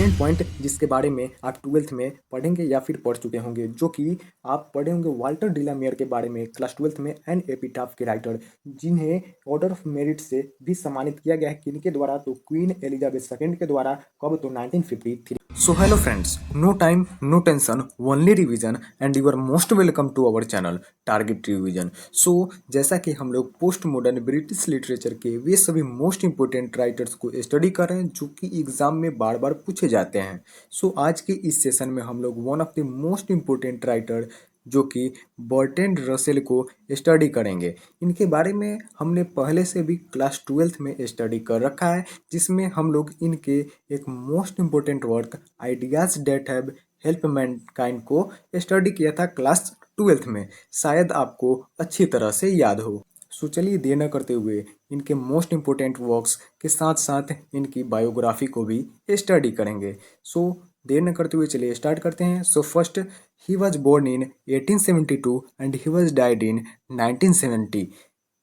Important point जिसके बारे में आप 12th में पढ़ेंगे या फिर पढ़ चुके होंगे, जो कि आप पढ़े होंगे वाल्टर डिलामेयर के बारे में क्लास 12th में, एन एपिटाफ के राइटर, जिन्हें ऑर्डर ऑफ मेरिट से भी सम्मानित किया गया है। किनके द्वारा? तो क्वीन एलिजाबेथ सेकेंड के द्वारा। कब? तो 1953। So hello friends, no time no tension, only revision, and you are most welcome to our channel target revision. So जैसा कि हम लोग पोस्ट मॉडर्न ब्रिटिश लिटरेचर के वे सभी मोस्ट इंपोर्टेंट राइटर्स को स्टडी कर रहे हैं जो कि एग्जाम में बार बार पूछे जाते हैं। सो आज के इस सेशन में हम लोग one of the most important writer जो कि बर्ट्रैंड रसेल को स्टडी करेंगे। इनके बारे में हमने पहले से भी क्लास 12th में स्टडी कर रखा है, जिसमें हम लोग इनके एक most important work ideas that have help mankind को स्टडी किया था क्लास 12th में। शायद आपको अच्छी तरह से याद हो। सो चलिए देर न करते हुए इनके मोस्ट इम्पोर्टेंट वर्क्स के साथ साथ इनकी बायोग्राफी को भी स्टडी करेंगे। सो देर न करते हुए चलिए स्टार्ट करते हैं। So first, he was born in 1872 and he was died in 1970।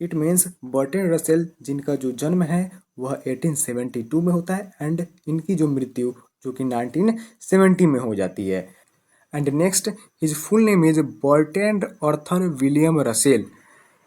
It means Bertrand Russell जिनका जो जन्म है वह 1872 में होता है एंड इनकी जो मृत्यु जो कि 1970 में हो जाती है। And next, his full name is Bertrand Arthur William Russell.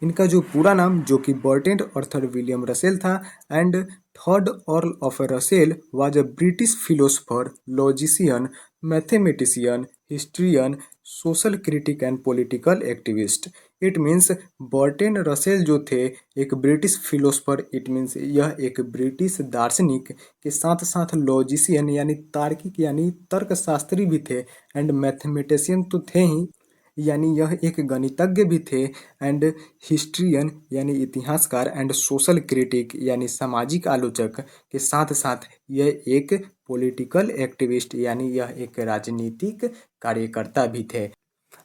इनका जो पूरा नाम जो कि बर्ट्रैंड आर्थर विलियम रसेल था। And third earl of Russell was a British philosopher, logician, mathematician, historian, social critic and political activist. It means Bertrand Russell जो थे एक ब्रिटिश फिलोसफर, इट मीन्स यह एक ब्रिटिश दार्शनिक के साथ साथ लॉजिशियन यानी तार्किक यानी तर्कशास्त्री भी थे। एंड मैथमेटिशियन तो थे ही, यानी यह एक गणितज्ञ भी थे। एंड हिस्ट्रियन यानी इतिहासकार, एंड सोशल क्रिटिक यानी सामाजिक आलोचक के साथ साथ यह एक पॉलिटिकल एक्टिविस्ट यानी यह एक राजनीतिक कार्यकर्ता भी थे।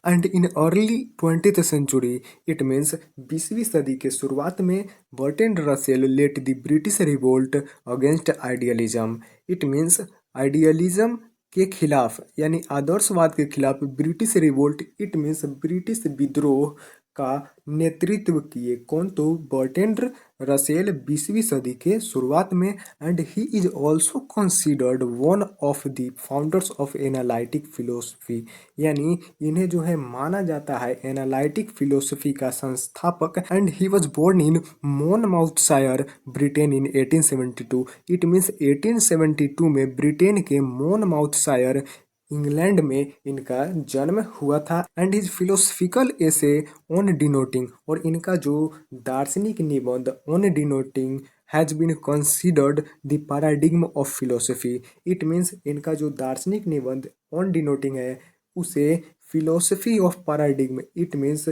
And in early 20th century, it means 20वीं सदी के शुरुआत में, Bertrand Russell led the British revolt against idealism. It means idealism के खिलाफ यानी आदर्शवाद के खिलाफ British revolt, it means British विद्रोह का नेतृत्व किए। कौन? तो बर्ट्रैंड रसेल 20वीं सदी के शुरुआत में। And he is also considered one of the founders of analytic philosophy, यानी इन्हें जो है माना जाता है एनालिटिक फिलोसफी का संस्थापक। And he was born in Monmouthshire, Britain in 1872। It means 1872 में ब्रिटेन के मोनमाउथशायर इंग्लैंड में इनका जन्म हुआ था। And his philosophical essay on denoting, और इनका जो दार्शनिक निबंध on denoting has been considered the paradigm of philosophy. It means इनका जो दार्शनिक निबंध ऑन डिनोटिंग है उसे philosophy of paradigm, it means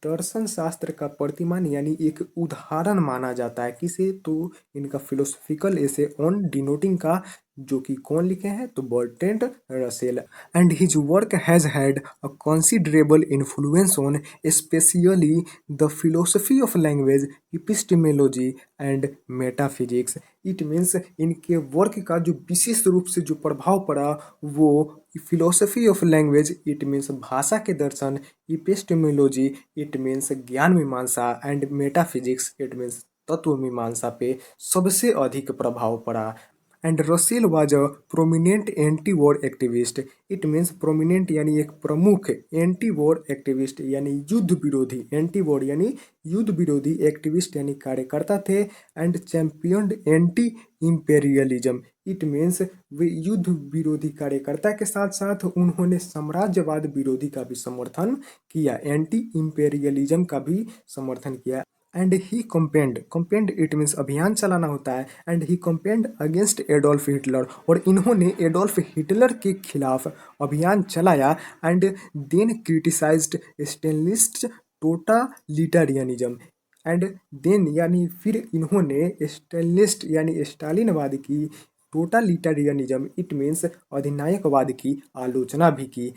दर्शन शास्त्र का प्रतिमान यानी एक उदाहरण माना जाता है। किसे? तो इनका फिलोसफिकल एसे ऑन डिनोटिंग का, जो कि कौन लिखे हैं? तो Bertrand Russell. And his work has had a considerable influence on specially the philosophy of language, epistemology and metaphysics. It means इनके वर्क का जो विशेष रूप से जो प्रभाव पड़ा वो philosophy of language, it means भाषा के दर्शन, इपिस्टेमोलॉजी, इट मीन्स ज्ञान मीमांसा, एंड मेटाफिजिक्स, इट मीन्स तत्व मीमांसा पे सबसे अधिक प्रभाव पड़ा। And Russell was a prominent anti war activist. It means prominent यानी एक प्रमुख, एंटी वॉर एक्टिविस्ट यानी युद्ध विरोधी, एंटी वॉर यानी युद्ध विरोधी, एक्टिविस्ट यानी कार्यकर्ता थे। And champion anti imperialism, it means वे युद्ध विरोधी कार्यकर्ता के साथ साथ उन्होंने साम्राज्यवाद विरोधी का भी समर्थन किया, एंटी इंपेरियलिज्म का भी समर्थन किया। And he campaigned it means अभियान चलाना होता है। And he campaigned against Adolf Hitler, और इन्होंने एडोल्फ हिटलर के खिलाफ अभियान चलाया। And then criticised Stalinist totalitarianism. And then यानी फिर इन्होंने स्टेलिनिस्ट यानी स्टालिनवाद की, टोटालिटेरियनिज्म इट मीन्स अधिनायकवाद की आलोचना भी की।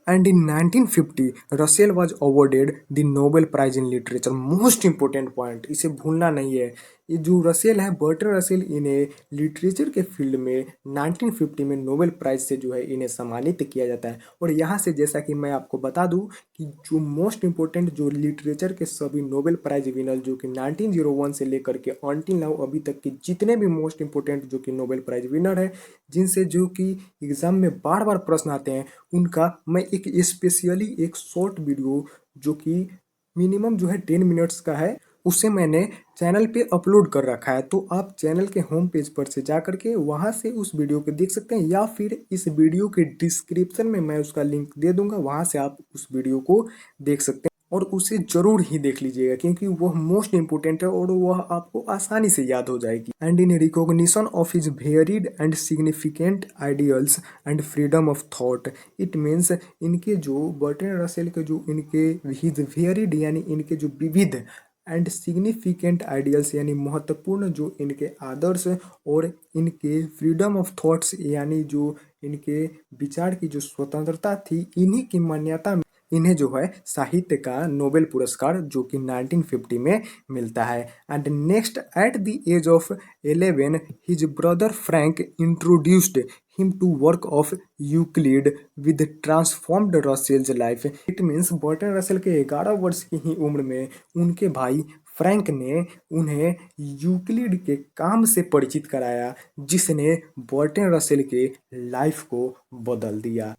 And in 1950 Russell was awarded the Nobel prize in literature. Most important point, इसे भूलना नहीं है। ये जो रसेल है, बर्ट्रैंड रसेल, इन्हें लिटरेचर के फील्ड में 1950 में नोबेल प्राइज से जो है इन्हें सम्मानित किया जाता है। और यहाँ से जैसा कि मैं आपको बता दूं कि जो मोस्ट इम्पोर्टेंट जो लिटरेचर के सभी नोबेल प्राइज विनर जो कि 1901 से लेकर के अंटिल नाउ अभी तक के जितने भी मोस्ट इम्पोर्टेंट जो कि नोबेल प्राइज विनर है, जिनसे जो कि एग्जाम में बार बार प्रश्न आते हैं, उनका मैं एक स्पेशली एक शॉर्ट वीडियो जो कि मिनिमम जो है 10 मिनट्स का है, उसे मैंने चैनल पे अपलोड कर रखा है। तो आप चैनल के होम पेज पर से जा करके वहाँ से उस वीडियो को देख सकते हैं, या फिर इस वीडियो के डिस्क्रिप्शन में मैं उसका लिंक दे दूंगा, वहाँ से आप उस वीडियो को देख सकते हैं और उसे जरूर ही देख लीजिएगा, क्योंकि वह मोस्ट इंपोर्टेंट है और वह आपको आसानी से याद हो जाएगी। And in recognition of his varied and significant ideals and freedom of thought, it means इनके जो बर्ट्रैंड रसेल के जो इनके हिज वेरिड यानी इनके जो विविध एंड सिग्निफिकेंट आइडियल्स यानी महत्वपूर्ण जो इनके आदर्श और इनके फ्रीडम ऑफ थॉट्स यानी जो इनके विचार की जो स्वतंत्रता थी, इन्हीं की मान्यता में इन्हें जो है साहित्य का नोबेल पुरस्कार जो कि 1950 में मिलता है। And next, at the age of 11 his brother Frank introduced him to work of Euclid with transformed Russell's life. It means Bertrand Russell के 11 वर्ष की ही उम्र में उनके भाई फ्रैंक ने उन्हें यूक्लिड के काम से परिचित कराया, जिसने बर्ट्रैंड रसेल के लाइफ को बदल दिया।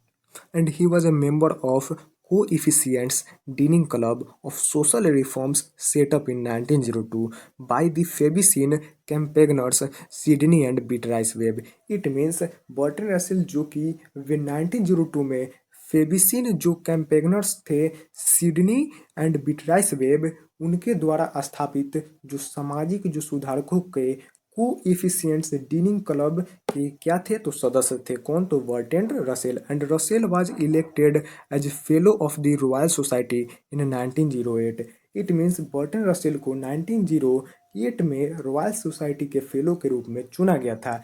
And he was a member of Coefficients Deaning Club of Social Reforms set up in 1902 by the Fabian campaigners Sidney and Beatrice Webb. It means Bertrand Russell जो कि वे 1902 में फेबिसिन जो कैंपेगनर्स थे, सिडनी एंड बिटराइस वेब, उनके द्वारा स्थापित जो सामाजिक जो सुधारकों के कोएफिशिएंट्स डीनिंग क्लब के क्या थे, तो सदस्य थे। कौन? तो Bertrand Russell. And Russell was elected as fellow of the Royal Society in 1908। It means Bertrand Russell को 1908 में रॉयल सोसाइटी के फेलो के रूप में चुना गया था।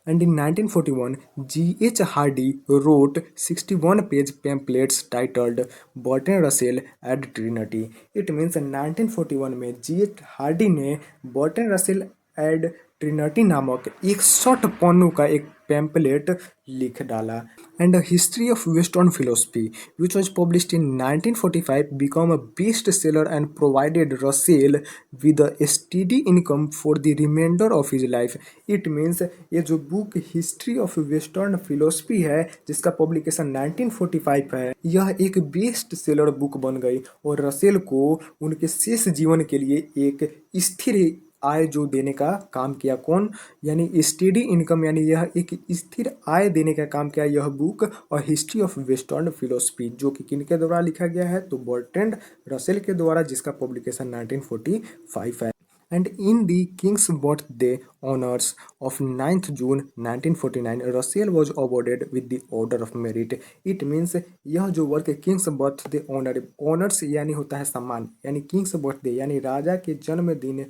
And in 1941, G.H. Hardy wrote 61-page pamphlets titled Bertrand Russell at Trinity. It means 1941 में G.H. हार्डी ने बर्ट्रैंड रसेल एड ट्रिनिटी नामक 61 पन्नों का एक पैम्पलेट लिख डाला। And history of western philosophy which was published in 1945 become a best seller and provided Russell with a steady income for the reminder of his life. It means ये जो book history of western philosophy है, जिसका publication 1945 है, यह एक best seller book बन गई और रसेल को उनके शेष जीवन के लिए एक स्थिर आय जो देने का काम किया। कौन? यानी स्टेडी इनकम, यानी यह एक स्थिर आय देने का काम किया यह बुक। और हिस्ट्री ऑफ वेस्टर्न फिलोसफी जो कि किनके द्वारा लिखा गया है, तो बर्ट्रैंड रसेल के द्वारा, जिसका पब्लिकेशन 1945 है। And in the Kings birthday honours of 9th June 1949 Russell was awarded with the order of merit. It means यह जो वर्क किंग्स बर्थडे ऑनर्स यानी होता है सम्मान, यानी किंग्स बर्थडे यानी राजा के जन्मदिन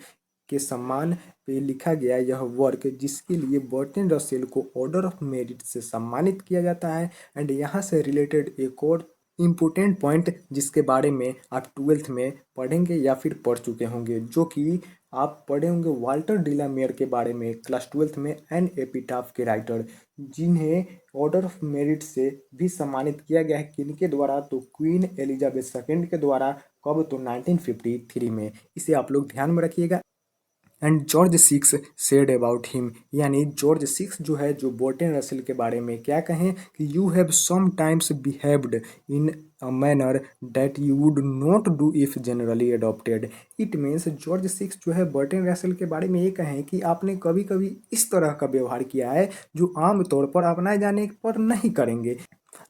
के सम्मान पे लिखा गया यह वर्क, जिसके लिए बर्ट्रैंड रसेल को ऑर्डर ऑफ मेरिट से सम्मानित किया जाता है। एंड यहाँ से रिलेटेड एक और इम्पोर्टेंट पॉइंट जिसके बारे में आप 12th में पढ़ेंगे या फिर पढ़ चुके होंगे, जो कि आप पढ़े होंगे वाल्टर डिलामेयर के बारे में क्लास 12th में, एन एपिटाफ के राइटर, जिन्हें ऑर्डर ऑफ मेरिट से भी सम्मानित किया गया है। किनके द्वारा? तो क्वीन एलिजाबेथ सेकेंड के द्वारा। कब? तो 1953 में। इसे आप लोग ध्यान में रखिएगा। And George six said about him, यानी जॉर्ज सिक्स जो है, जो बर्ट्रैंड रसेल के बारे में क्या कहें कि you have sometimes behaved in a manner that you would not do if generally adopted. It means George six जो है बर्ट्रैंड रसेल के बारे में ये कहें कि आपने कभी कभी इस तरह का व्यवहार किया है जो आमतौर पर अपनाए जाने पर नहीं करेंगे।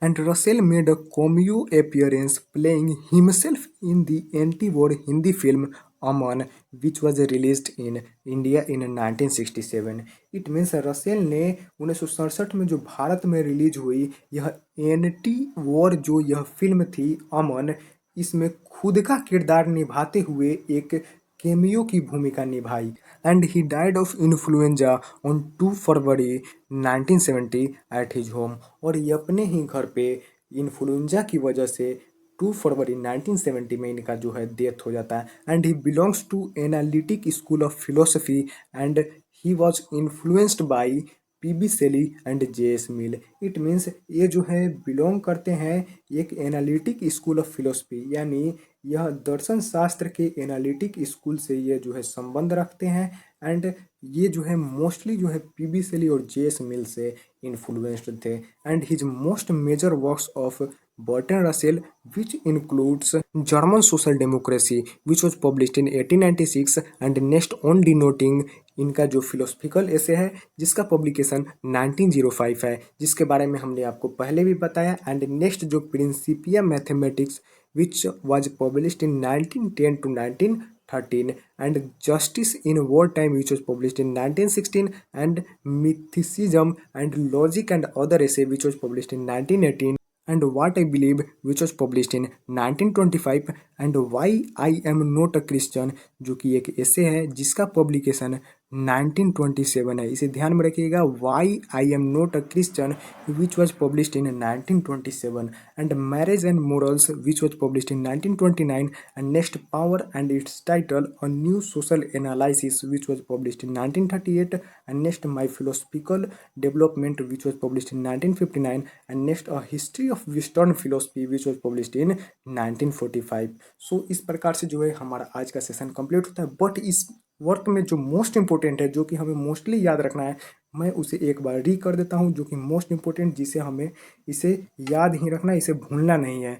And Russell made a cameo appearance playing himself in the anti-war Hindi film Aman, which was released in India in 1967. It means Russell ने 1967 में जो भारत में रिलीज हुई यह एंटी वॉर जो यह फिल्म थी अमन, इसमें खुद का किरदार निभाते हुए एक केमियो की भूमिका निभाई। And he died of influenza on 2 February 1970 at his home. और ये अपने ही घर पे इन्फ्लुएंजा की वजह से 2 फरवरी 1970 में इनका जो है डेथ हो जाता है। And he belongs to analytic school of philosophy and he was influenced by PB Shelley and JS Mill. It means ये जो है बिलोंग करते हैं एक एनालिटिक स्कूल ऑफ फिलोसफी, यानी यह दर्शन शास्त्र के एनालिटिक स्कूल से ये जो है संबंध रखते हैं। एंड ये जो है मोस्टली जो है पीबी सेली और जेएस मिल से इन्फ्लुएंस्ड थे। And his most major works of Bertrand Russell which includes German Social Democracy which was published in 1896 and next on denoting इनका जो फिलोसफिकल ऐसे है जिसका पब्लिकेशन 1905 है, जिसके बारे में हमने आपको पहले भी बताया। एंड नेक्स्ट जो Principia mathematics which was published in 1910 to 1913 and Justice in Wartime which was published in 1916 and Mythicism and Logic and Other Essay which was published in 1918 and What I Believe which was published in 1925 and Why I Am Not a Christian जो कि एक ऐसे है जिसका publication 1927 है। इसे ध्यान में रखिएगा, Why I Am Not a Christian which was published in 1927 and Marriage and Morals which was published in 1929 and next Power and its title A New Social Analysis which was published in 1938 and next My Philosophical Development which was published in 1959 and next A History of Western Philosophy which was published in 1945। सो इस प्रकार से जो है हमारा आज का session complete होता है। बट इस वर्क में जो मोस्ट इंपॉर्टेंट है, जो कि हमें मोस्टली याद रखना है, मैं उसे एक बार री कर देता हूँ, जो कि मोस्ट इंपॉर्टेंट जिसे हमें इसे याद ही रखना है, इसे भूलना नहीं है,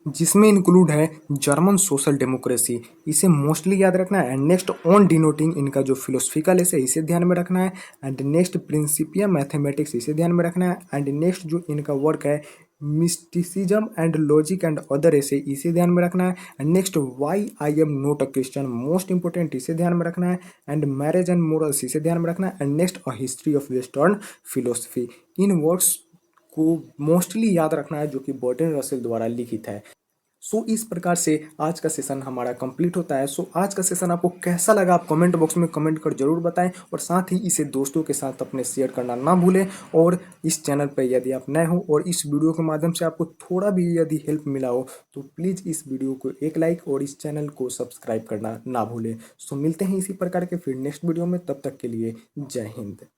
जिसमें इंक्लूड है जर्मन सोशल डेमोक्रेसी, इसे मोस्टली याद रखना है। एंड नेक्स्ट ऑन डिनोटिंग इनका जो फिलोसफिकल है इसे ध्यान में रखना है। एंड नेक्स्ट प्रिंसिपिया मैथमेटिक्स इसे ध्यान में रखना है। एंड नेक्स्ट जो इनका वर्क है mysticism and logic and other ऐसे इसे ध्यान में रखना है। And next why I am not a Christian most important इसे ध्यान में रखना है। एंड मैरिज एंड मोरल्स इसे ध्यान में रखना है। And next a history of western philosophy, in words को मोस्टली याद रखना है जो कि बर्टन रसेल द्वारा लिखित है। सो इस प्रकार से आज का सेशन हमारा कंप्लीट होता है। सो आज का सेशन आपको कैसा लगा आप कमेंट बॉक्स में कमेंट कर जरूर बताएं और साथ ही इसे दोस्तों के साथ अपने शेयर करना ना भूलें। और इस चैनल पर यदि आप नए हो और इस वीडियो के माध्यम से आपको थोड़ा भी यदि हेल्प मिला हो तो प्लीज़ इस वीडियो को एक लाइक और इस चैनल को सब्सक्राइब करना ना भूलें। सो मिलते हैं इसी प्रकार के फिर नेक्स्ट वीडियो में, तब तक के लिए जय हिंद।